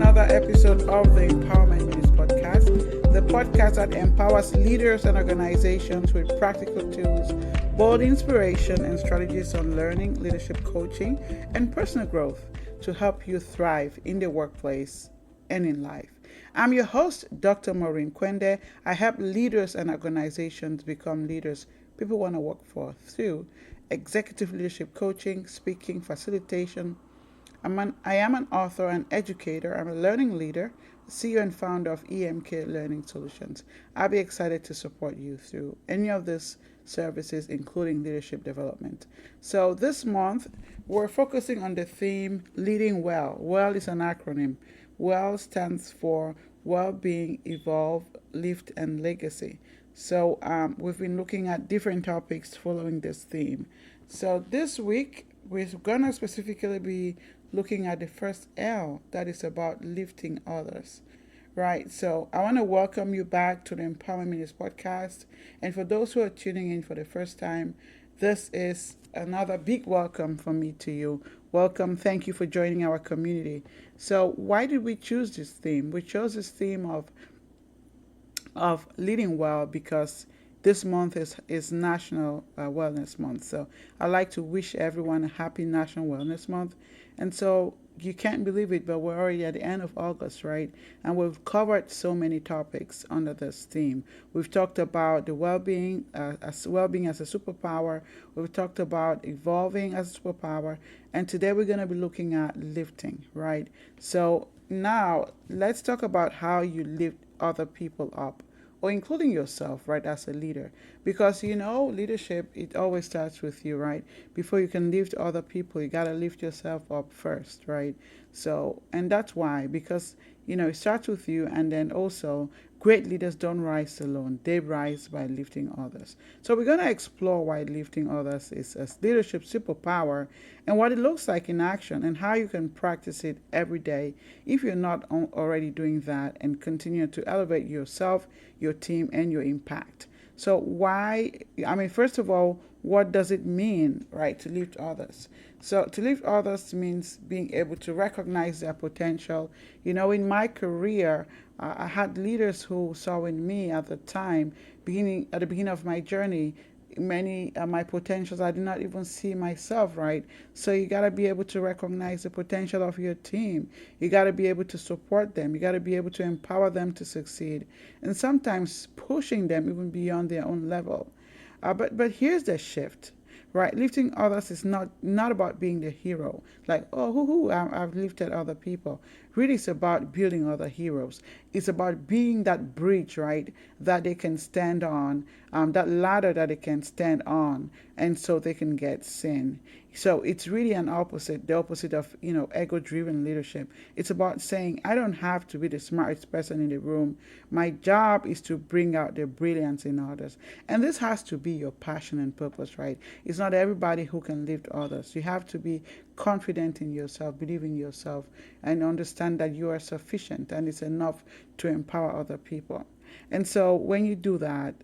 another episode of the Empowerment Minutes podcast, the podcast that empowers leaders and organizations with practical tools, bold inspiration, and strategies on learning, leadership coaching, and personal growth to help you thrive in the workplace and in life. I'm your host, Dr. Maurine Kwende. I help leaders and organizations become leaders people want to work for through executive leadership coaching, speaking, facilitation. I am an author and educator. I'm a learning leader, CEO and founder of EMK Learning Solutions. I'll be excited to support you through any of these services, including leadership development. So this month, we're focusing on the theme Leading Well. WELL is an acronym. WELL stands for Well-Being, Evolve, Lift, and Legacy. So we've been looking at different topics following this theme. So this week, we're going to specifically be looking at the first L, that is about lifting others. Right, so I want to welcome you back to the Empowerment Minutes podcast. And for those who are tuning in for the first time, this is another big welcome from me to you. Welcome, thank you for joining our community. So why did we choose this theme? We chose this theme of leading well because this month is National Wellness Month. So I'd like to wish everyone a happy National Wellness Month. And so you can't believe it, but we're already at the end of August, right? And we've covered so many topics under this theme. We've talked about the well-being as a superpower. We've talked about evolving as a superpower. And today we're going to be looking at lifting, right? So now let's talk about how you lift other people up, or including yourself, right, as a leader. Because, leadership, it always starts with you, right? Before you can lift other people, you got to lift yourself up first, right? So, and that's why, because, it starts with you, and then also, great leaders don't rise alone. They rise by lifting others. So we're going to explore why lifting others is a leadership superpower and what it looks like in action and how you can practice it every day if you're not already doing that, and continue to elevate yourself, your team, and your impact. So first of all, what does it mean, right, to lift others? So to lift others means being able to recognize their potential. In my career, I had leaders who saw in me at the beginning of my journey, many my potentials I did not even see myself, right? So you got to be able to recognize the potential of your team. You got to be able to support them. You got to be able to empower them to succeed, and sometimes pushing them even beyond their own level. But here's the shift, right? Lifting others is not about being the hero, like, I've lifted other people. Really, it's about building other heroes. It's about being that bridge, right, that they can stand on, that ladder that they can stand on, and so they can get seen. So it's really the opposite of, ego-driven leadership. It's about saying, I don't have to be the smartest person in the room. My job is to bring out the brilliance in others. And this has to be your passion and purpose, right? It's not everybody who can lift others. You have to be confident in yourself, believe in yourself, and understand that you are sufficient and it's enough to empower other people. And so when you do that,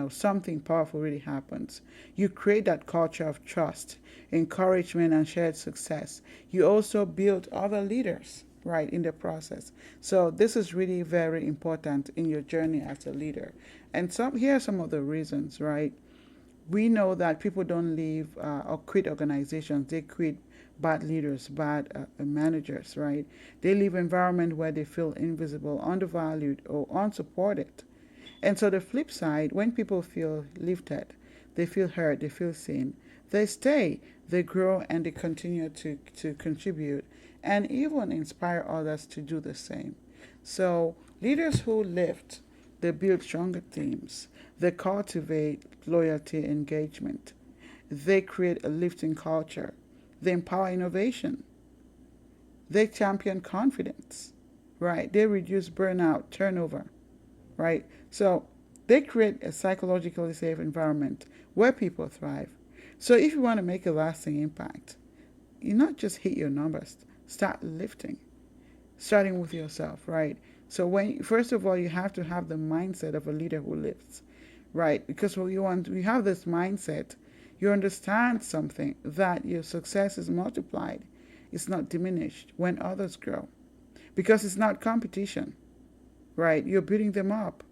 something powerful really happens. You create that culture of trust, encouragement, and shared success. You also build other leaders, right, in the process. So this is really very important in your journey as a leader. And here are some of the reasons, right? We know that people don't leave or quit organizations. They quit bad leaders, bad managers, right? They live in an environment where they feel invisible, undervalued, or unsupported. And so the flip side, when people feel lifted, they feel heard, they feel seen, they stay, they grow, and they continue to contribute and even inspire others to do the same. So leaders who lift, they build stronger teams. They cultivate loyalty, engagement. They create a lifting culture. They empower innovation. They champion confidence, right? They reduce burnout, turnover, right? So they create a psychologically safe environment where people thrive. So if you want to make a lasting impact, you not just hit your numbers, start lifting, starting with yourself, right? So first of all, you have to have the mindset of a leader who lifts, right? Because when you have this mindset, you understand something, that your success is multiplied. It's not diminished when others grow. because it's not competition, right? You're building them up.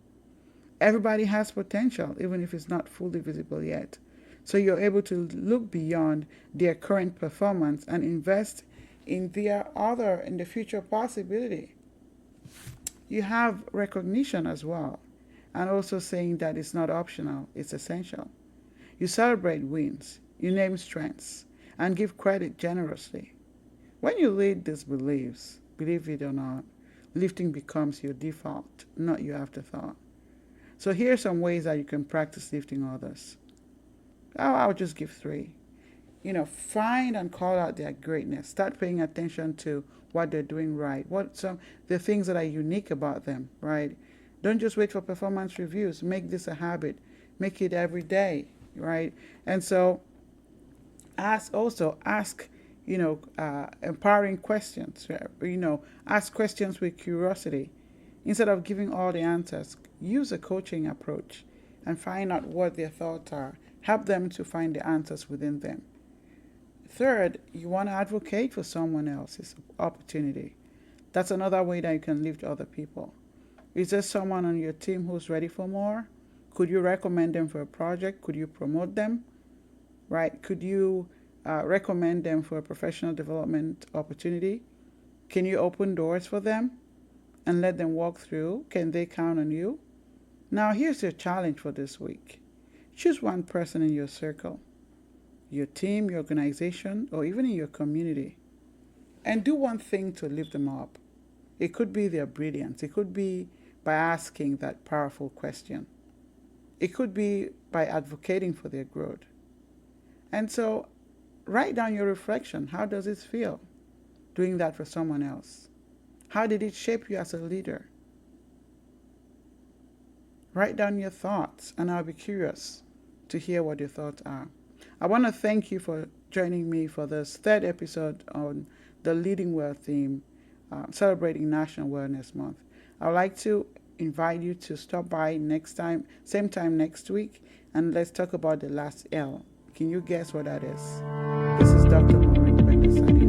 Everybody has potential, even if it's not fully visible yet. So you're able to look beyond their current performance and invest in in the future possibility. You have recognition as well, and also saying that it's not optional, it's essential. You celebrate wins, you name strengths, and give credit generously. When you lead these beliefs, believe it or not, lifting becomes your default, not your afterthought. So here are some ways that you can practice lifting others. I'll just give three. Find and call out their greatness. Start paying attention to what they're doing right. What some the things that are unique about them, right? Don't just wait for performance reviews. Make this a habit. Make it every day, right? And so ask empowering questions. Ask questions with curiosity. Instead of giving all the answers, use a coaching approach and find out what their thoughts are. Help them to find the answers within them. Third, you want to advocate for someone else's opportunity. That's another way that you can lift other people. Is there someone on your team who's ready for more? Could you recommend them for a project? Could you promote them? Right? Could you recommend them for a professional development opportunity? Can you open doors for them and let them walk through? Can they count on you? Now, here's your challenge for this week. Choose one person in your circle, your team, your organization, or even in your community, and do one thing to lift them up. It could be their brilliance. It could be by asking that powerful question. It could be by advocating for their growth. And so, write down your reflection. How does it feel doing that for someone else? How did it shape you as a leader? Write down your thoughts, and I'll be curious to hear what your thoughts are. I want to thank you for joining me for this third episode on the Leading Well theme, celebrating National Wellness Month. I'd like to invite you to stop by next time, same time next week, and let's talk about the last L. Can you guess what that is? This is Dr. Maurine Kwende signing